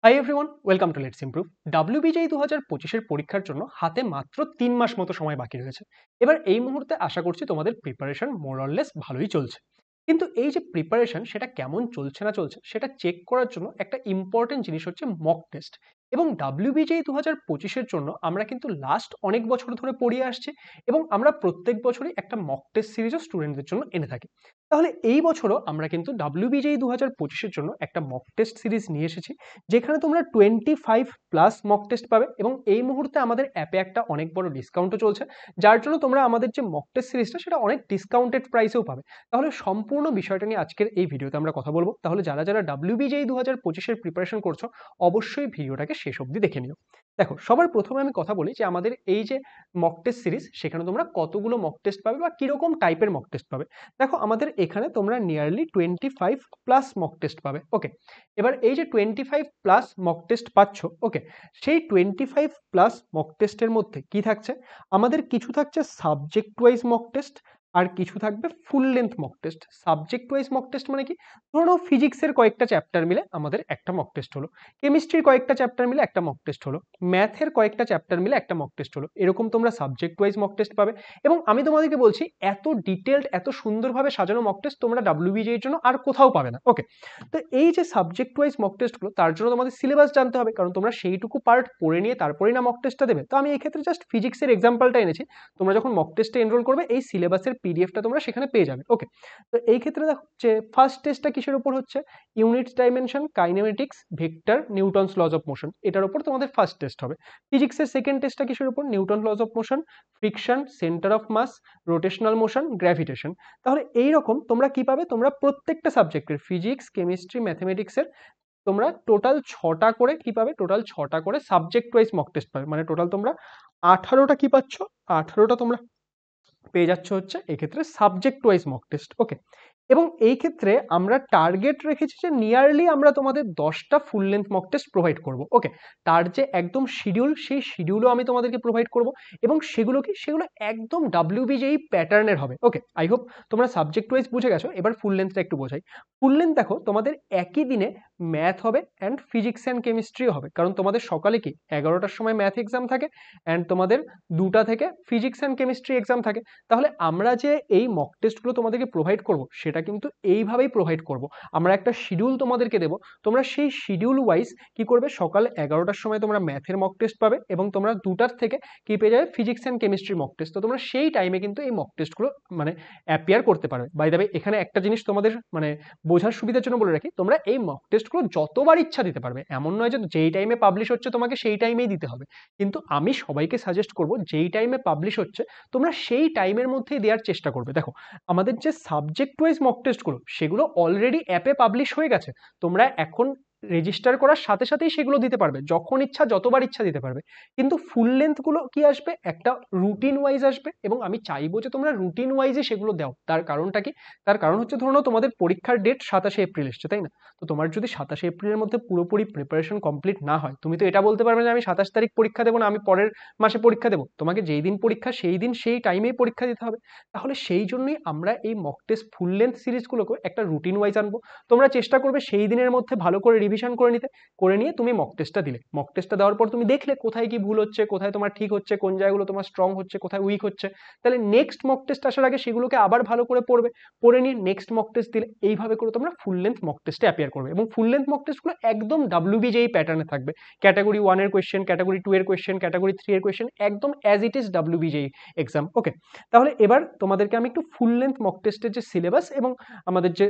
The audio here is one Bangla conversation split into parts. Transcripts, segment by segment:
High everyone, welcome to let's improve. WBJEE 2025-এর পরীক্ষার জন্য হাতে মাত্র 3 মাস মতো সময় বাকি রয়েছে। এবার এই মুহূর্তে আশা করছি তোমাদের প্রিপারেশন মোর অর লেস ভালোই চলছে। কিন্তু এই যে প্রিপারেশন সেটা কেমন চলছে না চলছে সেটা চেক করার জন্য একটা ইম্পর্টেন্ট জিনিস হচ্ছে মক টেস্ট। এবং ডাব্লিউবিজেই 2025-এর জন্য আমরা কিন্তু লাস্ট অনেক বছর ধরে পড়িয়ে আসছি এবং আমরা প্রত্যেক বছরই একটা মক টেস্ট সিরিজও স্টুডেন্টদের জন্য এনে থাকি। তাহলে এই বছরও আমরা কিন্তু ডাব্লিউবিজেই 2025-এর জন্য একটা মক টেস্ট সিরিজ নিয়ে এসেছি, যেখানে তোমরা 25+ মক টেস্ট পাবে এবং এই মুহূর্তে আমাদের অ্যাপে একটা অনেক বড় ডিসকাউন্টও চলছে, যার জন্য তোমরা আমাদের যে মক টেস্ট সিরিজটা সেটা অনেক ডিসকাউন্টেড প্রাইসেও পাবে। তাহলে সম্পূর্ণ বিষয়টা নিয়ে আজকের এই ভিডিওতে আমরা কথা বলবো। তাহলে যারা যারা ডাব্লিউবিজেই 2025-এর প্রিপারেশন করছো অবশ্যই ভিডিওটাকে শেষ অবধি দেখে নিও। দেখো, সবার প্রথমে আমি কথা বলি যে আমাদের এই যে মক টেস্ট সিরিজ সেখানে তোমরা কতগুলো মক টেস্ট পাবে বা কিরকম টাইপের মক টেস্ট পাবে। দেখো, আমাদের এখানে তোমরা নিয়ারলি 25+ মক টেস্ট পাবে। ওকে, এবার এই যে 25+ মক টেস্ট পাচ্ছ, ওকে, সেই 25+ মক টেস্টের মধ্যে কি থাকছে, আমাদের কিছু থাকছে সাবজেক্ট ওয়াইজ মক টেস্ট আর কিছু থাকবে full length mock test. Subject wise mock test মানে কি, ধরো ফিজিক্সের কয়েকটা চ্যাপ্টার মিলে আমাদের একটা মক টেস্ট হলো, কেমিস্ট্রির কয়েকটা চ্যাপ্টার মিলে একটা মক টেস্ট হলো, ম্যাথের কয়েকটা চ্যাপ্টার মিলে একটা মক টেস্ট হলো, এরকম তোমরা সাবজেক্ট ওয়াইজ মক টেস্ট পাবে। এবং আমি তোমাদেরকে বলছি, এত ডিটেলড এত সুন্দরভাবে সাজানো মক টেস্ট তোমরা ডাব্লিউবিজেই এর জন্য আর কোথাও পাবে না। ওকে, তো এই যে সাবজেক্ট ওয়াইজ মক টেস্টগুলো, তার জন্য তোমাদের সিলেবাস জানতে হবে, কারণ তোমরা সেইটুকু পার্ট পড়ে নিয়ে তারপরেই না মক টেস্টটা দেবে। তো আমি এই ক্ষেত্রে জাস্ট ফিজিক্সের এক্সাম্পলটা এনেছি। তোমরা যখন মক টেস্টে এনরোল করবে এই সিলেবাসের পিডিএফটা তোমরা সেখানে পেয়ে যাবে। ওকে, তো এই ক্ষেত্রে দেখো যে ফার্স্ট টেস্টটা কিসের উপর হচ্ছে, unit dimension, kinematics, vector, Newton's lodge of motion, এটার উপর তোমাদের ফার্স্ট টেস্ট হবে। ফিজিক্সের সেকেন্ড টেস্টটা কিসের উপর, Newton laws of motion, friction, centre of mass, rotational motion, gravitation. তাহলে এইরকম তোমরা কি পাবে, তোমরা প্রত্যেকটা সাবজেক্টের ফিজিক্স, কেমিস্ট্রি, ম্যাথমেটিক্সের তোমরা টোটাল 6টা করে কি পাবে, টোটাল 6টা করে সাবজেক্ট ওয়াইজ মক টেস্ট পাবে। মানে টোটাল তোমরা 18টা কি পাচ্ছ, 18টা তোমরা পেয়ে যাচ্ছ হচ্ছে এক্ষেত্রে সাবজেক্ট ওয়াইজ মক টেস্ট। ওকে, এবং এই ক্ষেত্রে আমরা টার্গেট রেখেছি যে নিয়ারলি আমরা তোমাদের 10টা full length mock test provide করব। ওকে, তার যে একদম শিডিউল, সেই শিডিউলও আমি তোমাদেরকে প্রোভাইড করব এবং সেগুলো কি, সেগুলো একদম ডাব্লিউবিজেই প্যাটার্নের হবে। ওকে, আই হোপ তোমরা সাবজেক্ট ওয়াইজ বুঝে গেছো। এবার ফুল লেন্থটা একটু বোঝাই। ফুল লেন্থ দেখো, তোমাদের একই দিনে ম্যাথ হবে অ্যান্ড ফিজিক্স অ্যান্ড কেমিস্ট্রিও হবে, কারণ তোমাদের সকালে কি 11টার সময় ম্যাথ এক্সাম থাকে অ্যান্ড তোমাদের 2টা থেকে ফিজিক্স অ্যান্ড কেমিস্ট্রি এক্সাম থাকে। তাহলে আমরা যে এই মক টেস্টগুলো তোমাদেরকে প্রোভাইড করব সেটা কিন্তু এইভাবেই প্রোভাইড করব। আমরা একটা শিডিউল তোমাদেরকে দেব, তোমরা সেই শিডিউল ওয়াইজ কি করবে, সকাল 11টার সময় তোমরা ম্যাথের মক টেস্ট পাবে এবং তোমরা 2টার থেকে কি পেয়ে যাবে, physics and chemistry mock test. তো তোমরা সেই টাইমে কিন্তু এই মক টেস্টগুলো মানে অ্যাপিয়ার করতে পারবে। বাই দ্য ওয়ে, এখানে একটা জিনিস তোমাদের মানে বোঝার সুবিধার জন্য বলে রাখি, তোমরা এই মক টেস্টগুলো যতবার ইচ্ছা দিতে পারবে, এমন নয় যে যেই টাইমে পাবলিশ হচ্ছে তোমাকে সেই টাইমেই দিতে হবে। কিন্তু আমি সবাইকে সাজেস্ট করব, যেই টাইমে পাবলিশ হচ্ছে তোমরা সেই টাইমের মধ্যেই দেওয়ার চেষ্টা করবে। দেখো, আমাদের যে সাবজেক্ট ওয়াইজ মক টেস্টগুলো সেগুলো অলরেডি অ্যাপে পাবলিশ হয়ে গেছে। তোমরা এখন রেজিস্টার করার সাথে সাথেই সেগুলো দিতে পারবে, যখন ইচ্ছা যতবার ইচ্ছা দিতে পারবে। কিন্তু ফুল লেন্থগুলো কি আসবে, একটা রুটিন ওয়াইজ আসবে এবং আমি চাইবো যে তোমরা রুটিন ওয়াইজে সেগুলো দাও। তার কারণটা কি, তার কারণ হচ্ছে ধরো তোমাদের পরীক্ষার ডেট 27শে এপ্রিল এসছে, তাই না? তো তোমার যদি 27শে এপ্রিলের মধ্যে পুরোপুরি প্রিপারেশন কমপ্লিট না হয়, তুমি তো এটা বলতে পারবে না আমি 27 তারিখ পরীক্ষা দেবো না, আমি পরের মাসে পরীক্ষা দেবো। তোমাকে যেই দিন পরীক্ষা সেই দিন সেই টাইমেই পরীক্ষা দিতে হবে। তাহলে সেই জন্যই আমরা এই মক টেস্ট ফুল লেন্থ সিরিজগুলোকে একটা রুটিন ওয়াইজ আনবো। তোমরা চেষ্টা করবে সেই দিনের মধ্যে ভালো করে রিভিশন করে নিতে, করে নিয়ে তুমি মক টেস্টটা দিলে, মক টেস্টটা দেওয়ার পর তুমি দেখলে কোথায় কি ভুল হচ্ছে, কোথায় তোমার ঠিক হচ্ছে, কোন জায়গাগুলো তোমার স্ট্রং হচ্ছে, কোথায় উইক হচ্ছে। তাহলে নেক্সট মক টেস্ট আসার আগে সেগুলোকে আবার ভালো করে পড়বে, পড়ে নিয়ে নেক্সট মক টেস্ট দিলে এইভাবে করে তোমরা ফুল লেন্থ মক টেস্টে অ্যাপিয়ার করবে। এবং ফুল লেন্থ মক টেস্টগুলো একদম ডাব্লিউবিজেই প্যাটার্নে থাকবে। ক্যাটাগরি 1-এর কোয়েশ্চেন, ক্যাটাগরি 2-এর কোয়েশ্চেন, ক্যাটাগরি 3-এর কোয়েশ্চেন, একদম as it is WBJEE exam. Okay, তাহলে এবার তোমাদেরকে আমি একটু ফুল লেন্থ মক টেস্টের যে সিলেবাস এবং আমাদের যে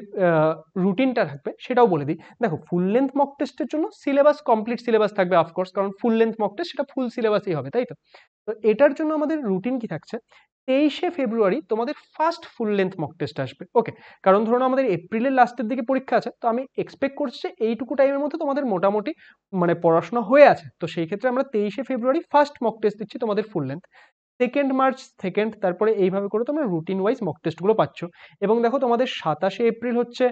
রুটিনটা থাকবে সেটাও বলে দিই। দেখো, ফুল লেন্থ মক টেস্টের জন্য সিলেবাস কমপ্লিট সিলেবাস থাকবে অফকোর্স, কারণ ফুল লেন্থ মক টেস্ট সেটা ফুল সিলেবাসই হবে, তাই তো? তো এটার জন্য আমাদের রুটিন কি থাকছে, 23শে ফেব্রুয়ারি তোমাদের first full length mock test আসবে। ওকে, কারণ ধরুন আমাদের এপ্রিলের লাস্টের দিকে পরীক্ষা আছে, তো আমি এক্সপেক্ট করছি যে এইটুকু টাইমের মধ্যে তোমাদের মোটামুটি মানে পড়াশোনা হয়ে আছে। তো সেই ক্ষেত্রে আমরা 23শে ফেব্রুয়ারি ফার্স্ট মক টেস্ট দিচ্ছি তোমাদের full length. 2nd March second, তারপরে এইভাবে করে তোমরা রুটিন ওয়াইজ মক টেস্টগুলো পাচ্ছ। এবং দেখো, তোমাদের 27শে এপ্রিল হচ্ছে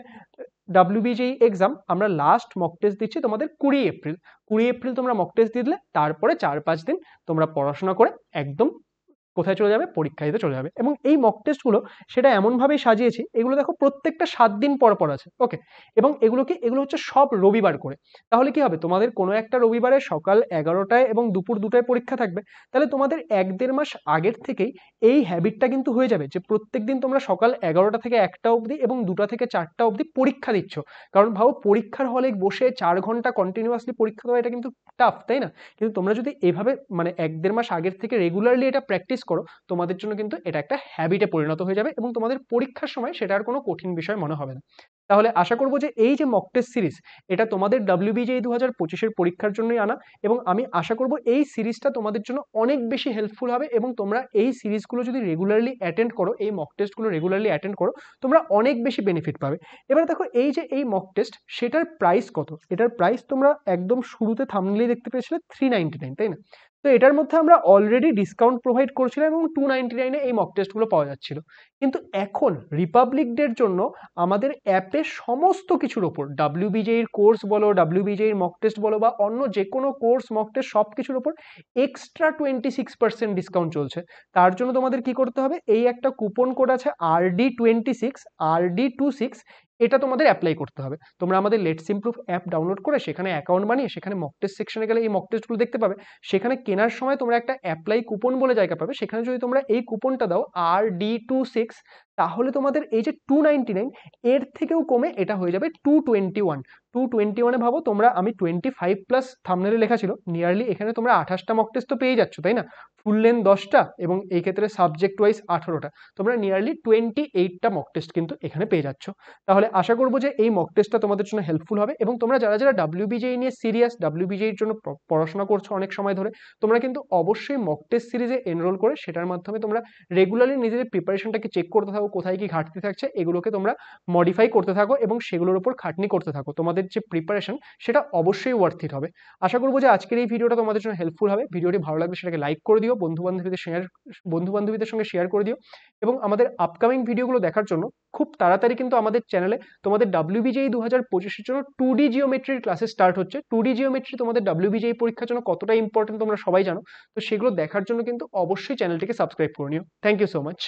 ডাব্লিউবিজেই এক্সাম, আমরা লাস্ট মক টেস্ট দিচ্ছি তোমাদের 20 এপ্রিল। 20 এপ্রিল তোমরা মক টেস্ট দিয়ে দিলে তারপরে 4-5 দিন তোমরা পড়াশোনা করে একদম কোথায় চলে যাবে, পরীক্ষা দিতে চলে যাবে। এবং এই মক টেস্টগুলো সেটা এমনভাবেই সাজিয়েছি, এগুলো দেখো প্রত্যেকটা 7 দিন পর পর আছে, ওকে। এবং এগুলো হচ্ছে সব রবিবার করে। তাহলে কি হবে, তোমাদের কোনো একটা রবিবারে সকাল 11টায় এবং দুপুর 2টায় পরীক্ষা থাকবে। তাহলে তোমাদের 1-1.5 মাস আগের থেকেই এই হ্যাবিটটা কিন্তু হয়ে যাবে যে প্রত্যেকদিন তোমরা সকাল 11টা থেকে 1টা অবধি এবং 2টা থেকে 4টা অবধি পরীক্ষা দিচ্ছ। কারণ ভাবো, পরীক্ষার হলে বসে 4 ঘন্টা কন্টিনিউয়াসলি পরীক্ষা দেওয়া, এটা কিন্তু টাফ, তাই না? কিন্তু তোমরা যদি এভাবে মানে 1-1.5 মাস আগের থেকে রেগুলারলি এটা প্র্যাকটিস করো, তোমাদের জন্য কিন্তু এটা একটা হ্যাবিটে পরিণত হয়ে যাবে এবং তোমাদের পরীক্ষার সময় সেটা আর কোনো কঠিন বিষয় মনে হবে না। তাহলে আশা করব যে এই যে মক টেস্ট সিরিজ, এটা তোমাদের WBJEE 2025-এর পরীক্ষার জন্যই আনা, এবং আমি আশা করব এই সিরিজটা তোমাদের জন্য অনেক বেশি হেল্পফুল হবে এবং তোমরা এই সিরিজগুলো যদি রেগুলারলি অ্যাটেন্ড করো, এই মক টেস্টগুলো রেগুলারলি অ্যাটেন্ড করো, তোমরা অনেক বেশি বেনিফিট পাবে। এবার দেখো, এই যে এই মক টেস্ট, সেটার প্রাইস কত? এটার প্রাইস তোমরা একদম শুরুতে থাম্বনেইলে দেখতে পেয়েছিলে 399, তাই না? তো এটার মধ্যে আমরা অলরেডি ডিসকাউন্ট প্রোভাইড করছিলাম এবং 299-এ এই মক টেস্টগুলো পাওয়া যাচ্ছিল। কিন্তু এখন রিপাবলিক ডের জন্য আমাদের অ্যাপে সমস্ত কিছুর ওপর, WBJEE কোর্স বলো, WBJEE মক টেস্ট বলো, বা অন্য যে কোনো কোর্স মক টেস্ট, সব কিছুর ওপর এক্সট্রা 26% ডিসকাউন্ট চলছে। তার জন্য তোমাদের কি করতে হবে, এই একটা কুপন কোড আছে RD26, RD26, এটা তোমাদের অ্যাপ্লাই করতে হবে। তোমরা আমাদের লেটস ইমপ্রুভ অ্যাপ ডাউনলোড করে সেখানে অ্যাকাউন্ট বানিয়ে সেখানে মক টেস্ট সেকশনে গেলে এই মক টেস্টগুলো দেখতে পাবে। সেখানে কেনার সময় তোমরা একটা অ্যাপ্লাই কুপন বলে জায়গা পাবে, সেখানে যদি তোমরা এই কুপনটা দাও RD26, তাহলে তোমাদের এই যে 299, এর থেকেও কমে এটা হয়ে যাবে 221। 221-এ ভাবো তোমরা, আমি 25+ থাম্বনেইলে লেখা ছিল, নিয়ারলি এখানে তোমরা 28টা মক টেস্ট তো পেয়ে যাচ্ছ, তাই না? ফুল লেন্থ 10টা এবং এই ক্ষেত্রে সাবজেক্ট ওয়াইজ 18টা, তোমরা নিয়ারলি 28টা মক টেস্ট কিন্তু এখানে পেয়ে যাচ্ছ। তাহলে আশা করবো যে এই মক টেস্টটা তোমাদের জন্য হেল্পফুল হবে এবং তোমরা যারা যারা WBJEE নিয়ে সিরিয়াস, WBJEE-র জন্য পড়াশোনা করছো অনেক সময় ধরে, তোমরা কিন্তু অবশ্যই মক টেস্ট সিরিজে এনরোল করে সেটার মাধ্যমে তোমরা রেগুলারলি নিজেদের প্রিপারেশনটাকে চেক করতে থাকো, কোথায় কি ঘাটতি থাকছে এগুলোকে তোমরা মডিফাই করতে থাকো এবং সেগুলোর উপর খাটনি করতে থাকো। তোমাদের যে প্রিপারেশন, সেটা অবশ্যই ওয়ার্থ ইট হবে। আশা করবো যে আজকের এই ভিডিওটা তোমাদের জন্য হেল্পফুল হবে। ভিডিওটি ভালো লাগলে সেটাকে লাইক করে দিও, বন্ধু-বান্ধবীদের সঙ্গে শেয়ার করে দিও এবং আমাদের আপকামিং ভিডিওগুলো দেখার জন্য খুব তাড়াতাড়ি কিন্তু আমাদের চ্যানেলে তোমাদের WBJEE 2025-এর জন্য 2D জিওমেট্রির ক্লাসেস স্টার্ট হচ্ছে। 2D জিওমেট্রি তোমাদের WBJEE পরীক্ষার জন্য কতটা ইম্পর্টেন্ট তোমরা সবাই জানো, তো সেগুলো দেখার জন্য কিন্তু অবশ্যই চ্যানেলটিকে সাবস্ক্রাইব করে নিও। Thank you so much.